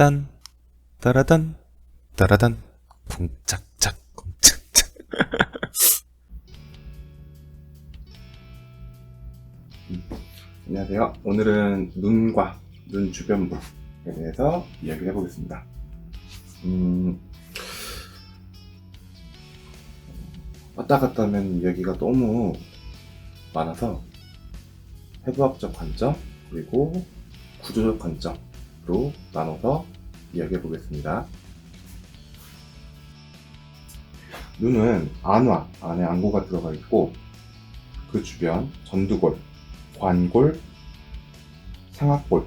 딴 따라단 따라단 쿵짝짝 쿵짝짝. 안녕하세요. 오늘은 눈과 눈 주변부에 대해서 이야기를 해보겠습니다. 왔다 갔다 하면 이야기가 너무 많아서 해부학적 관점 그리고 구조적 관점으로 나눠서 이야기해 보겠습니다. 눈은 안화 안에 안구가 들어가 있고 그 주변 전두골, 관골, 상악골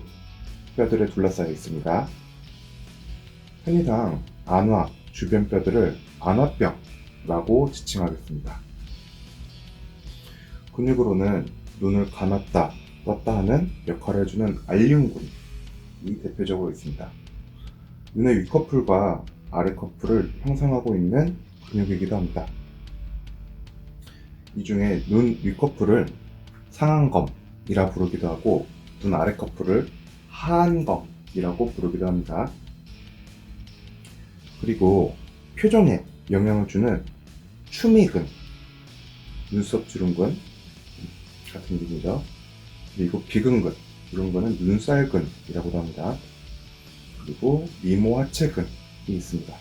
뼈들에 둘러싸여 있습니다. 흔히상 안화 주변 뼈들을 안화뼈라고 지칭하겠습니다. 근육으로는 눈을 감았다 떴다 하는 역할을 해주는 알리움근이 대표적으로 있습니다. 눈의 윗커플과 아래커플을 형성하고 있는 근육이기도 합니다. 이 중에 눈 윗커플을 상안검이라 부르기도 하고 눈 아래커플을 하안검이라고 부르기도 합니다. 그리고 표정에 영향을 주는 추미근, 눈썹 주름근 같은 이름이죠. 그리고 비근근, 이런 거는 눈살근이라고도 합니다. 그리고 미모하체근이 있습니다.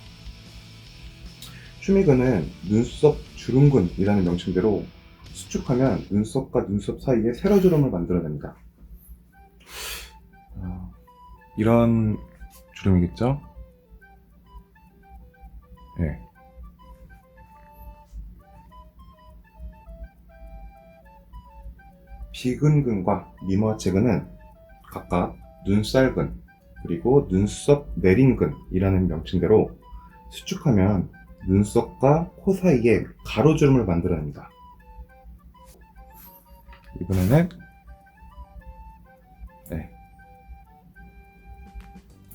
추미근은 눈썹 주름근이라는 명칭대로 수축하면 눈썹과 눈썹 사이에 세로주름을 만들어냅니다. 이런 주름이겠죠? 네. 비근근과 미모하체근은 각각 눈살근 그리고 눈썹 내림근이라는 명칭대로 수축하면 눈썹과 코 사이에 가로주름을 만들어냅니다. 이번에는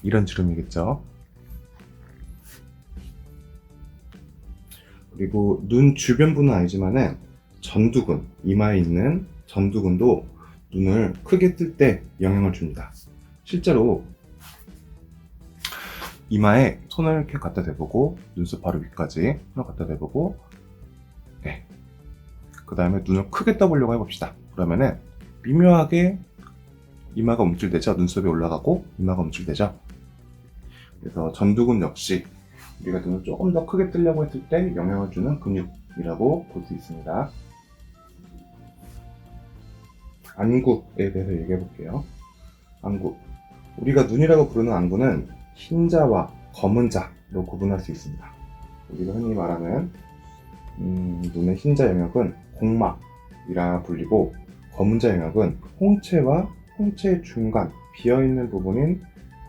이런 주름이겠죠. 그리고 눈 주변부는 아니지만은 전두근, 이마에 있는 전두근도 눈을 크게 뜰 때 영향을 줍니다. 실제로 이마에 손을 이렇게 갖다 대보고 눈썹 바로 위까지 손을 갖다 대보고 그 다음에 눈을 크게 떠보려고 해봅시다. 그러면은 미묘하게 이마가 움찔대죠. 눈썹이 올라가고 이마가 움찔대죠. 그래서 전두근 역시 우리가 눈을 조금 더 크게 뜨려고 했을 때 영향을 주는 근육이라고 볼 수 있습니다. 안구에 대해서 얘기해 볼게요. 안구. 우리가 눈이라고 부르는 안구는 흰 자와 검은 자로 구분할 수 있습니다. 우리가 흔히 말하는 눈의 흰 자 영역은 공막이라 불리고 검은 자 영역은 홍채와 홍채의 중간 비어있는 부분인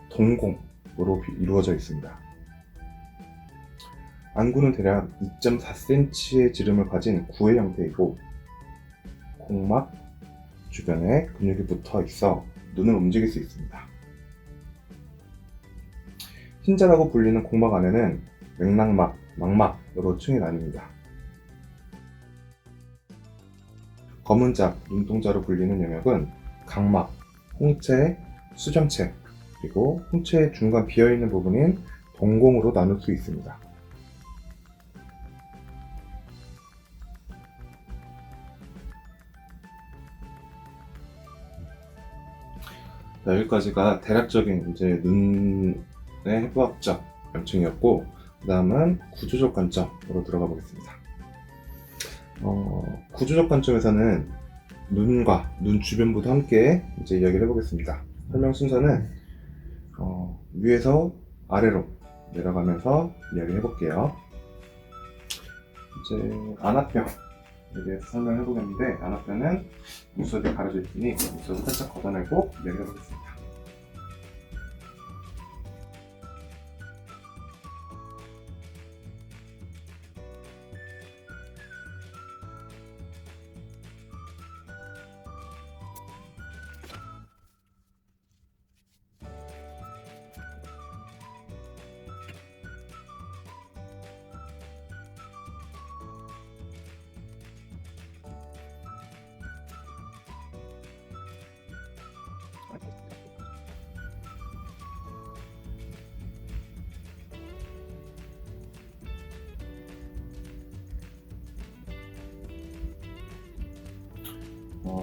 동공으로 이루어져 있습니다. 안구는 대략 2.4cm의 지름을 가진 구의 형태이고 공막 주변에 근육이 붙어 있어 눈을 움직일 수 있습니다. 흰자라고 불리는 공막 안에는 맥락막, 망막으로 층이 나뉩니다. 검은자, 눈동자로 불리는 영역은 각막, 홍채, 수정체, 그리고 홍채의 중간 비어있는 부분인 동공으로 나눌 수 있습니다. 자, 여기까지가 대략적인 이제 눈의 해부학적 명칭이었고, 그 다음은 구조적 관점으로 들어가 보겠습니다. 구조적 관점에서는 눈과 눈 주변부도 함께 이제 이야기를 해보겠습니다. 설명 순서는 위에서 아래로 내려가면서 이야기를 해볼게요. 이제 안화뼈에 대해서 설명을 해보겠는데, 안화뼈는 눈썹이 가려져 있으니 눈썹을 살짝 걷어내고 이야기를 해보겠습니다.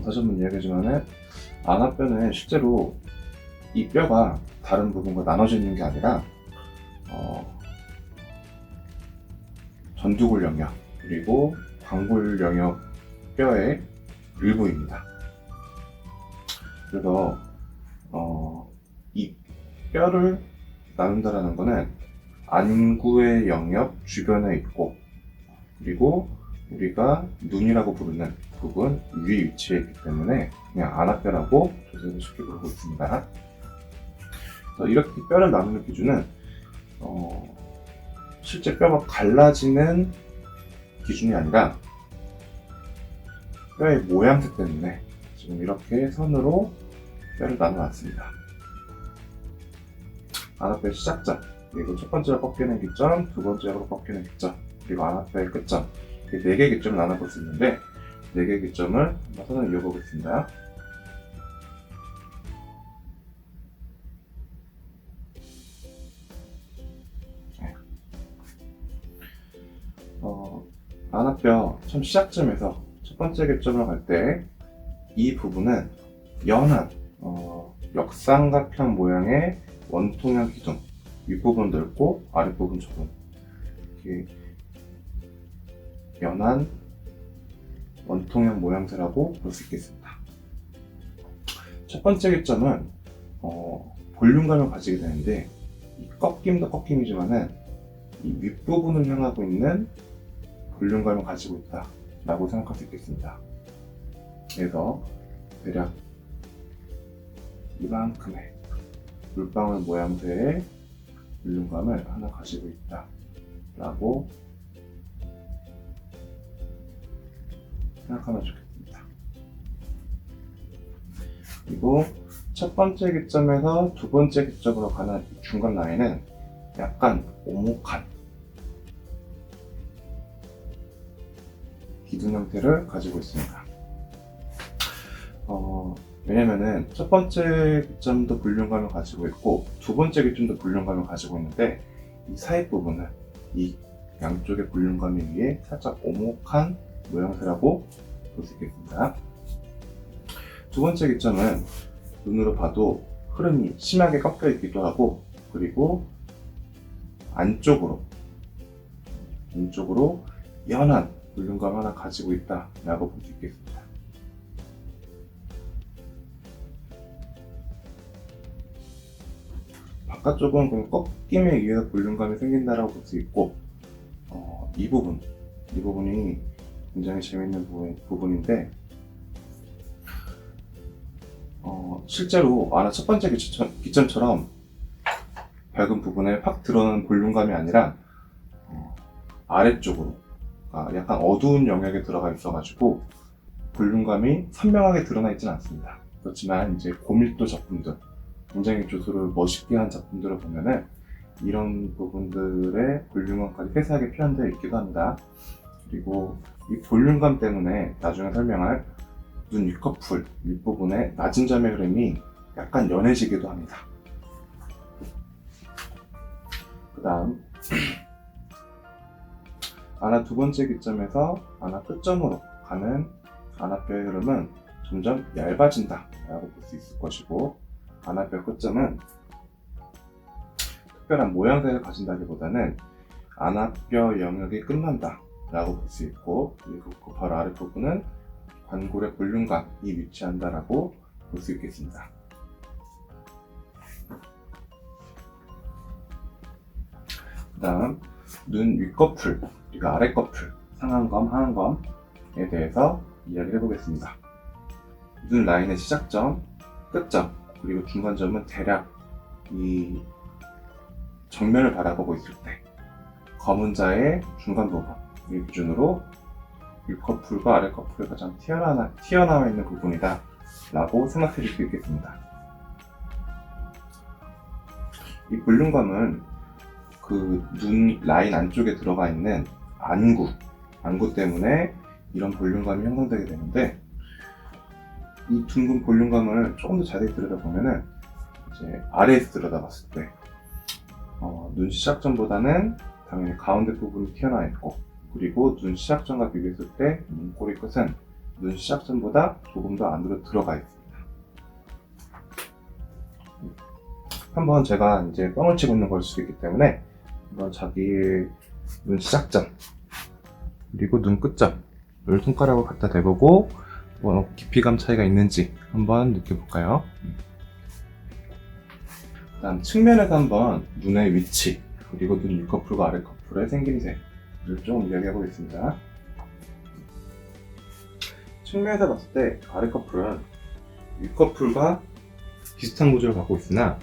다시 한번 이야기하지만은 안압뼈는 실제로 이 뼈가 다른 부분과 나눠지는 게 아니라 전두골 영역 그리고 광골 영역 뼈의 일부입니다. 그래서 이 뼈를 나눈다라는 것은 안구의 영역 주변에 있고 그리고 우리가 눈이라고 부르는 부분 위에 위치해 있기 때문에 그냥 안압뼈라고 조선을 쉽게 부르고 있습니다. 그래서 이렇게 뼈를 나누는 기준은 실제 뼈가 갈라지는 기준이 아니라 뼈의 모양새 때문에 지금 이렇게 선으로 뼈를 나눠놨습니다. 안압뼈의 시작점, 그리고 첫 번째로 꺾이는 기점, 두 번째로 꺾이는 기점, 그리고 안압뼈의 끝점, 이렇게 4개의 기점을 나눠볼 수 있는데 4개의 기점을 한번 선을 이어보겠습니다. 안압뼈 처음 시작점에서 첫 번째 기점으로 갈 때 이 부분은 연한 역삼각형 모양의 원통형 기둥, 윗부분 넓고 아랫부분 좁은 이렇게 연한 원통형 모양새라고 볼 수 있겠습니다. 첫 번째 기점은 볼륨감을 가지게 되는데 이 꺾임도 꺾임이지만은 이 윗부분을 향하고 있는 볼륨감을 가지고 있다 라고 생각할 수 있겠습니다. 그래서 대략 이만큼의 물방울 모양새의 볼륨감을 하나 가지고 있다 라고 생각하면 좋겠습니다. 그리고 첫 번째 기점에서 두 번째 기점으로 가는 중간 라인은 약간 오목한 기둥 형태를 가지고 있습니다. 왜냐면은 첫 번째 기점도 볼륨감을 가지고 있고 두 번째 기점도 볼륨감을 가지고 있는데 이 사이 부분은 이 양쪽의 볼륨감에 의해 살짝 오목한 모양새라고 볼 수 있겠습니다. 두 번째 기점은 눈으로 봐도 흐름이 심하게 꺾여 있기도 하고 그리고 안쪽으로 연한 볼륨감 하나 가지고 있다 라고 볼 수 있겠습니다. 바깥쪽은 그냥 꺾임에 의해서 볼륨감이 생긴다라고 볼 수 있고 이 부분이 굉장히 재밌는 부분인데 실제로 첫 번째 기점처럼 밝은 부분에 확 드러나는 볼륨감이 아니라 아래쪽으로 약간 어두운 영역에 들어가 있어가지고 볼륨감이 선명하게 드러나 있지는 않습니다. 그렇지만 이제 고밀도 작품들, 굉장히 조수를 멋있게 한 작품들을 보면은 이런 부분들의 볼륨감까지 세세하게 표현되어 있기도 합니다. 그리고 이 볼륨감 때문에 나중에 설명할 눈 윗꺼풀 윗부분의 낮은 점의 흐름이 약간 연해지기도 합니다. 그 다음 안압 두 번째 기점에서 안압 끝점으로 가는 안압뼈의 흐름은 점점 얇아진다 라고 볼 수 있을 것이고 안압뼈 끝점은 특별한 모양새를 가진다기보다는 안압뼈 영역이 끝난다 라고 볼 수 있고 그리고 그 바로 아랫부분은 관골의 볼륨감이 위치한다 라고 볼 수 있겠습니다. 그 다음 눈 윗꺼풀 그리고 아랫꺼풀 상안검 하안검에 대해서 이야기를 해보겠습니다. 눈 라인의 시작점, 끝점 그리고 중간점은 대략 이 정면을 바라보고 있을 때 검은 자의 중간 부분을 기준으로 윗꺼풀과 아랫꺼풀이 가장 튀어나와 있는 부분이다 라고 생각해 줄 수 있겠습니다. 이 볼륨감은 그 눈 라인 안쪽에 들어가 있는 안구 때문에 이런 볼륨감이 형성되게 되는데 이 둥근 볼륨감을 조금 더 자세히 들여다보면은 이제 아래에서 들여다봤을 때 눈 시작점보다는 당연히 가운데 부분이 튀어나와 있고 그리고 눈 시작점과 비교했을 때 눈꼬리 끝은 눈 시작점보다 조금 더 안으로 들어가 있습니다. 한번 제가 이제 뻥을 치고 있는 걸 수도 있기 때문에 한번 자기 눈 시작점 그리고 눈 끝점을 손가락으로 갖다 대보고 뭐 깊이감 차이가 있는지 한번 느껴볼까요? 다음 측면에서 한번 눈의 위치 그리고 눈 윗커플과 아랫커플의 생김새를 좀 이야기해 보겠습니다. 측면에서 봤을 때 아랫커플은 윗커플과 비슷한 구조를 갖고 있으나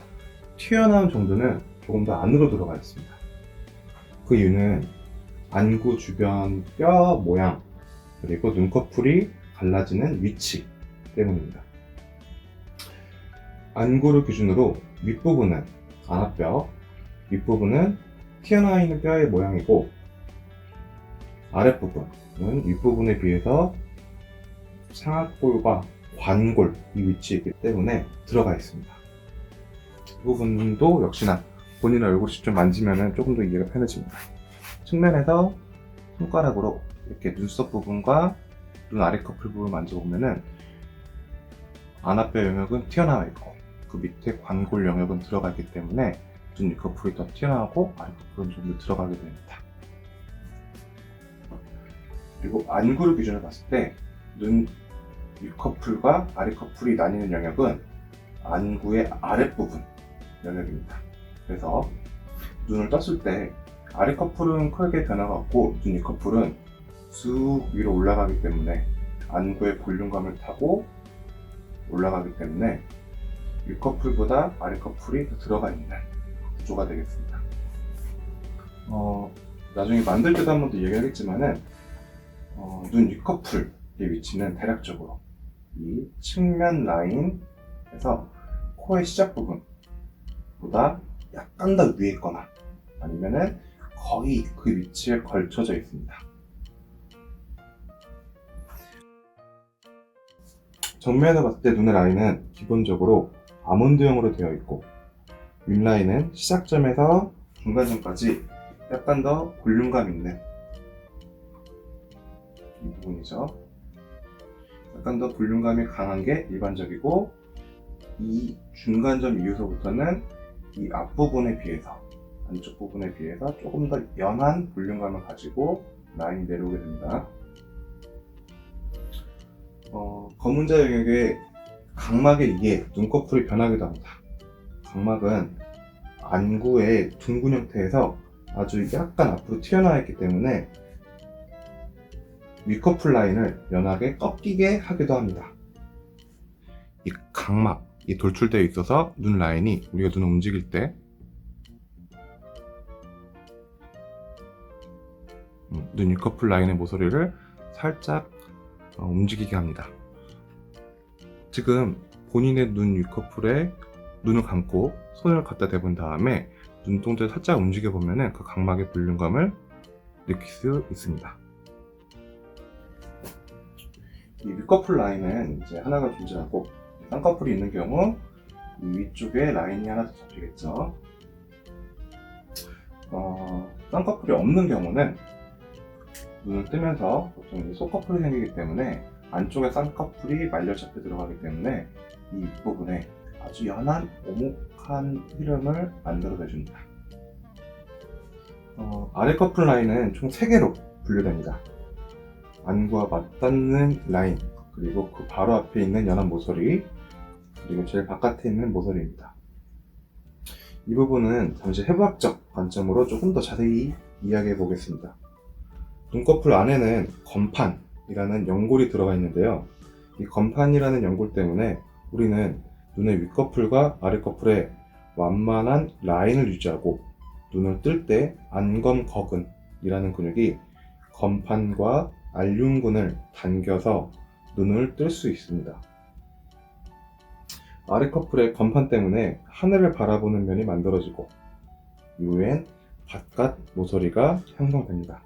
튀어나온 정도는 조금 더 안으로 들어가 있습니다. 그 이유는 안구 주변 뼈 모양 그리고 눈꺼풀이 갈라지는 위치 때문입니다. 안구를 기준으로 윗부분은 안압뼈, 윗부분은 튀어나와 있는 뼈의 모양이고 아랫부분은 윗부분에 비해서 상악골과 관골 이 위치에 있기 때문에 들어가 있습니다. 이 부분도 역시나 본인의 얼굴을 직접 만지면 조금 더 이해가 편해집니다. 측면에서 손가락으로 이렇게 눈썹 부분과 눈 아래 커플 부분을 만져보면은 안압뼈 영역은 튀어나와 있고 그 밑에 관골 영역은 들어가 있기 때문에 눈 윗커플이 더 튀어나오고 아래 커플은 좀 더 들어가게 됩니다. 그리고 안구를 기준으로 봤을 때 눈 윗커플과 아래 커플이 나뉘는 영역은 안구의 아랫부분 영역입니다. 그래서 눈을 떴을 때 아래 커플은 크게 변화가 없고 눈 윗커플은 쑥 위로 올라가기 때문에 안구의 볼륨감을 타고 올라가기 때문에 윗커플보다 아래 커플이 더 들어가 있는 구조가 되겠습니다. 나중에 만들 때도 한 번 더 얘기하겠지만은 눈 윗커플의 위치는 대략적으로 이 측면 라인에서 코의 시작 부분보다 약간 더 위에 있거나 아니면은 거의 그 위치에 걸쳐져 있습니다. 정면에서 봤을 때 눈의 라인은 기본적으로 아몬드형으로 되어 있고 윗라인은 시작점에서 중간점까지 약간 더 볼륨감 있는 이 부분이죠. 약간 더 볼륨감이 강한 게 일반적이고 이 중간점 이후서부터는 이 앞부분에 비해서 안쪽 부분에 비해서 조금 더 연한 볼륨감을 가지고 라인이 내려오게 됩니다. 검은자 영역의 각막에 의해 눈꺼풀이 변하기도 합니다. 각막은 안구의 둥근 형태에서 아주 약간 앞으로 튀어나와 있기 때문에 윗커플 라인을 연하게 꺾이게 하기도 합니다. 이 각막, 이 돌출되어 있어서 눈 라인이 우리가 눈을 움직일 때 눈 윗커플 라인의 모서리를 살짝 움직이게 합니다. 지금 본인의 눈 윗커플에 눈을 감고 손을 갖다 대본 다음에 눈동자를 살짝 움직여 보면은 그 각막의 볼륨감을 느낄 수 있습니다. 이 윗커플 라인은 이제 하나가 존재하고 쌍꺼풀이 있는 경우 이 위쪽에 라인이 하나 더 잡히겠죠. 쌍꺼풀이 없는 경우는 눈을 뜨면서 보통 속커플이 생기기 때문에 안쪽에 쌍꺼풀이 말려 잡혀 들어가기 때문에 이 윗부분에 아주 연한 오목한 흐름을 만들어내줍니다. 아래 커플 라인은 총 3개로 분류됩니다. 안구와 맞닿는 라인, 그리고 그 바로 앞에 있는 연한 모서리, 그리고 제일 바깥에 있는 모서리입니다. 이 부분은 잠시 해부학적 관점으로 조금 더 자세히 이야기해 보겠습니다. 눈꺼풀 안에는 건판이라는 연골이 들어가 있는데요. 이 건판이라는 연골 때문에 우리는 눈의 윗꺼풀과 아랫꺼풀에 완만한 라인을 유지하고 눈을 뜰 때 안검거근이라는 근육이 건판과 알륜근을 당겨서 눈을 뜰 수 있습니다. 아랫커플의 건판 때문에 하늘을 바라보는 면이 만들어지고 이후엔 바깥 모서리가 형성됩니다.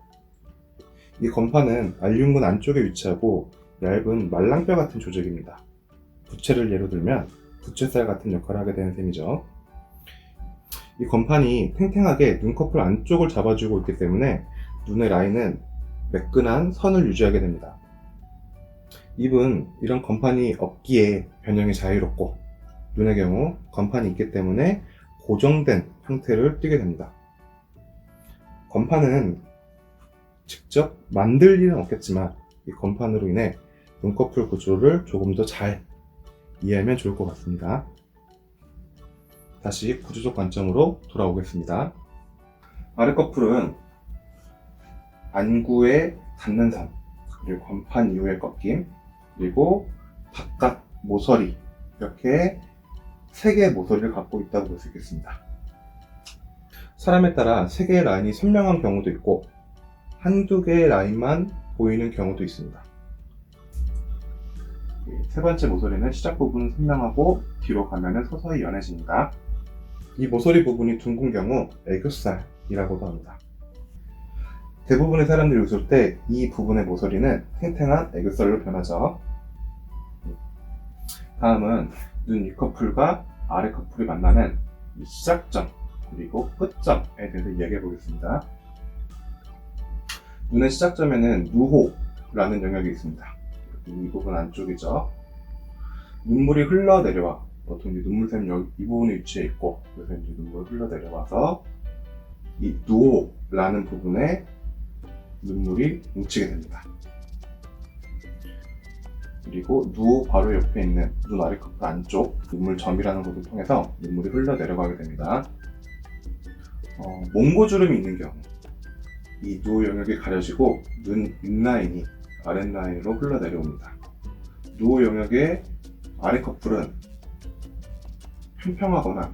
이 건판은 알륜근 안쪽에 위치하고 얇은 말랑뼈 같은 조직입니다. 부채를 예로 들면 부채살 같은 역할을 하게 되는 셈이죠. 이 건판이 탱탱하게 눈꺼풀 안쪽을 잡아주고 있기 때문에 눈의 라인은 매끈한 선을 유지하게 됩니다. 입은 이런 건판이 없기에 변형이 자유롭고, 눈의 경우 건판이 있기 때문에 고정된 형태를 띠게 됩니다. 건판은 직접 만들 일은 없겠지만 이 건판으로 인해 눈꺼풀 구조를 조금 더 잘 이해하면 좋을 것 같습니다. 다시 구조적 관점으로 돌아오겠습니다. 아랫꺼풀은 안구에 닿는 선, 그리고 건판 이후의 꺾임, 그리고 바깥 모서리, 이렇게 3개의 모서리를 갖고 있다고 볼 수 있겠습니다. 사람에 따라 3개의 라인이 선명한 경우도 있고 한두 개의 라인만 보이는 경우도 있습니다. 세 번째 모서리는 시작 부분은 선명하고 뒤로 가면 서서히 연해집니다. 이 모서리 부분이 둥근 경우 애교살이라고도 합니다. 대부분의 사람들이 웃을 때 이 부분의 모서리는 탱탱한 애교살로 변하죠. 다음은 눈 윗커플과 아랫커플이 만나는 이 시작점 그리고 끝점에 대해서 이야기해 보겠습니다. 눈의 시작점에는 누호라는 영역이 있습니다. 이 부분 안쪽이죠. 눈물이 흘러내려와, 보통 이제 눈물샘 이 부분에 위치해 있고, 그래서 이제 눈물이 흘러내려와서 이 누호라는 부분에 눈물이 뭉치게 됩니다. 그리고 누호 바로 옆에 있는 눈 아랫커플 안쪽 눈물점이라는 곳을 통해서 눈물이 흘러내려가게 됩니다. 몽고주름이 있는 경우 이 누호 영역이 가려지고 눈 윗라인이 아랫라인으로 흘러내려옵니다. 누호 영역의 아랫커플은 평평하거나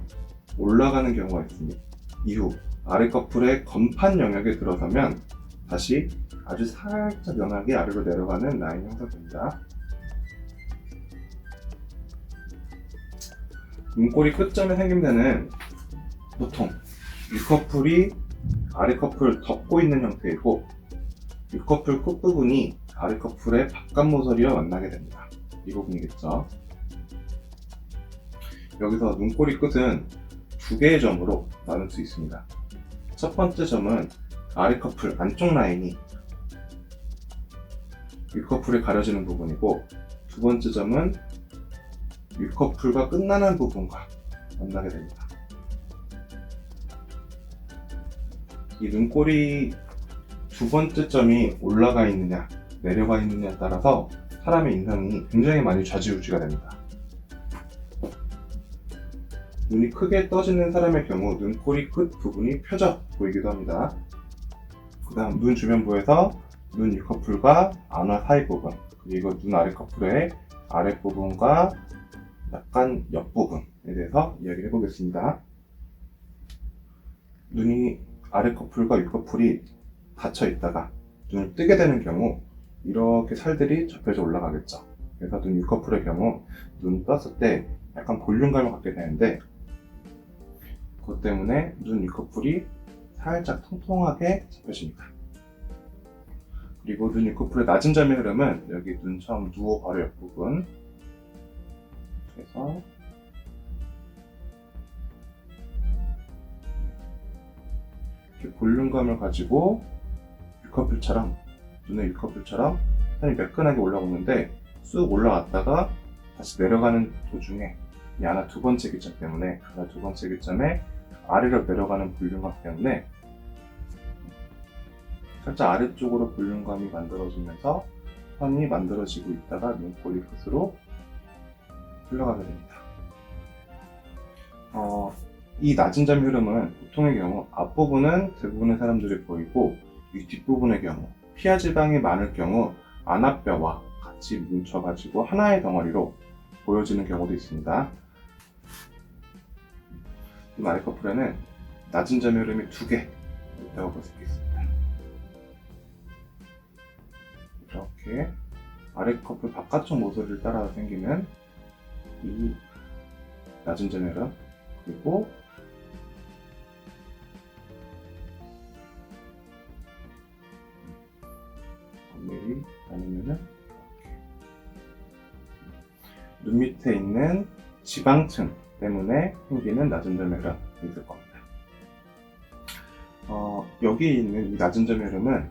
올라가는 경우가 있습니다. 이후 아랫커플의 건판 영역에 들어서면 다시 아주 살짝 연하게 아래로 내려가는 라인이 형성됩니다. 눈꼬리 끝점에 생김새는 보통 윗커플이 아랫커플을 덮고 있는 형태이고 윗커플 끝부분이 아랫커플의 바깥 모서리와 만나게 됩니다. 이 부분이겠죠. 여기서 눈꼬리 끝은 2개의 점으로 나눌 수 있습니다. 첫 번째 점은 아랫커플 안쪽 라인이 윗커플에 가려지는 부분이고, 두 번째 점은 윗커플과 끝나는 부분과 만나게 됩니다. 이 눈꼬리 두 번째 점이 올라가 있느냐 내려가 있느냐에 따라서 사람의 인상이 굉장히 많이 좌지우지가 됩니다. 눈이 크게 떠지는 사람의 경우 눈꼬리 끝 부분이 펴져 보이기도 합니다. 그 다음 눈 주변부에서 눈 윗커플과 안화 사이 부분, 그리고 눈 아랫커플의 아랫부분과 약간 옆부분에 대해서 이야기를 해보겠습니다. 눈이 아랫커플과 윗커플이 닫혀 있다가 눈을 뜨게 되는 경우 이렇게 살들이 접혀져 올라가겠죠. 그래서 눈 윗커플의 경우 눈 떴을 때 약간 볼륨감을 갖게 되는데, 그것 때문에 눈 윗커플이 살짝 통통하게 잡혀집니다. 그리고 눈 윗커플의 낮은 점의 흐름은 여기 눈 처음 누워 바로 옆부분, 그래서 이렇게 볼륨감을 가지고 윗커플처럼, 눈의 윗커플처럼 산이 매끈하게 올라오는데 쑥 올라왔다가 다시 내려가는 도중에 이 하나 두 번째 기점 때문에, 하나 두 번째 기점에 아래로 내려가는 볼륨감 때문에 살짝 아래쪽으로 볼륨감이 만들어지면서 선이 만들어지고 있다가 눈꼬리 끝으로 흘러가게 됩니다. 이 낮은 점 흐름은 보통의 경우 앞부분은 대부분의 사람들이 보이고, 이 뒷부분의 경우 피하지방이 많을 경우 안압뼈와 같이 뭉쳐가지고 하나의 덩어리로 보여지는 경우도 있습니다. 이 아랫커플에는 낮은 점의 흐름이 2개 있다고 볼 수 있겠습니다. 이렇게 아랫커플 바깥쪽 모서리를 따라서 생기는 이 낮은 점의 흐름, 그리고 엄밀히 아니면은 눈 밑에 있는 지방층 때문에 생기는 낮은 점의 흐름이 있을 겁니다. 여기 있는 이 낮은 점의 흐름은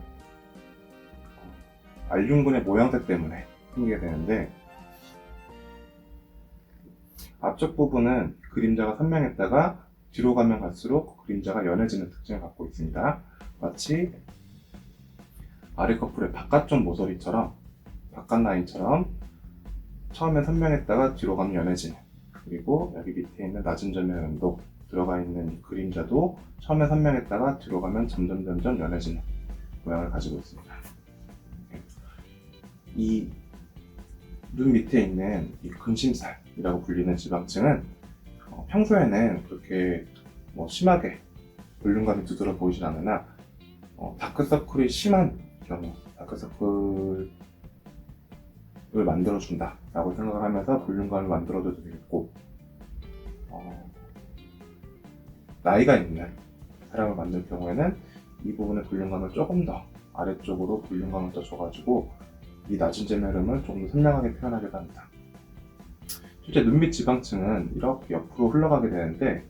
알륜근의 모양새 때문에 생기게 되는데, 앞쪽 부분은 그림자가 선명했다가 뒤로 가면 갈수록 그 그림자가 연해지는 특징을 갖고 있습니다. 마치 아래 커플의 바깥쪽 모서리처럼, 바깥 라인처럼 처음에 선명했다가 뒤로 가면 연해지는, 그리고 여기 밑에 있는 낮은 점의 흐름도 들어가 있는 이 그림자도 처음에 선명했다가 뒤로 가면 점점 연해지는 모양을 가지고 있습니다. 이 눈 밑에 있는 이 근심살이라고 불리는 지방층은 평소에는 그렇게 심하게 볼륨감이 두드러 보이진 않으나 다크서클이 심한 경우, 다크서클을 만들어준다 라고 생각을 하면서 볼륨감을 만들어줘도 되겠고, 나이가 있는 사람을 만들 경우에는 이 부분의 볼륨감을 조금 더 아래쪽으로 볼륨감을 더 줘가지고 이 낮은 점의 흐름을 조금 더 선명하게 표현하기도 합니다. 실제 눈밑 지방층은 이렇게 옆으로 흘러가게 되는데,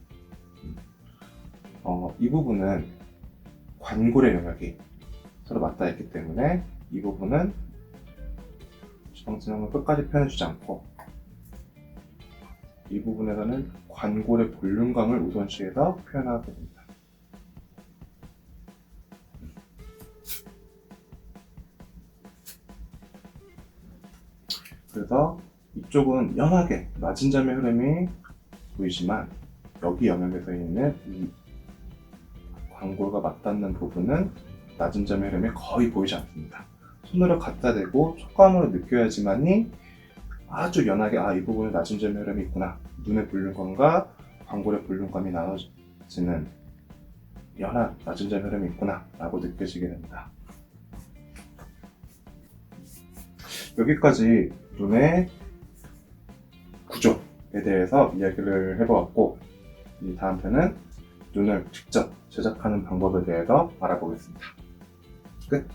이 부분은 관골의 영역이 서로 맞닿아 있기 때문에 이 부분은 지방층을 끝까지 표현해주지 않고, 이 부분에서는 관골의 볼륨감을 우선시해서 표현하게 됩니다. 그래서 이쪽은 연하게 낮은 점의 흐름이 보이지만, 여기 영역에서 있는 이 관골과 맞닿는 부분은 낮은 점의 흐름이 거의 보이지 않습니다. 손으로 갖다 대고 촉감으로 느껴야지만이 아주 연하게 이 부분에 낮은 점의 흐름이 있구나, 눈의 볼륨감과 관골의 볼륨감이 나눠지는 연한 낮은 점의 흐름이 있구나 라고 느껴지게 됩니다. 여기까지 눈의 구조에 대해서 이야기를 해보았고, 이 다음 편은 눈을 직접 제작하는 방법에 대해서 알아보겠습니다. 끝!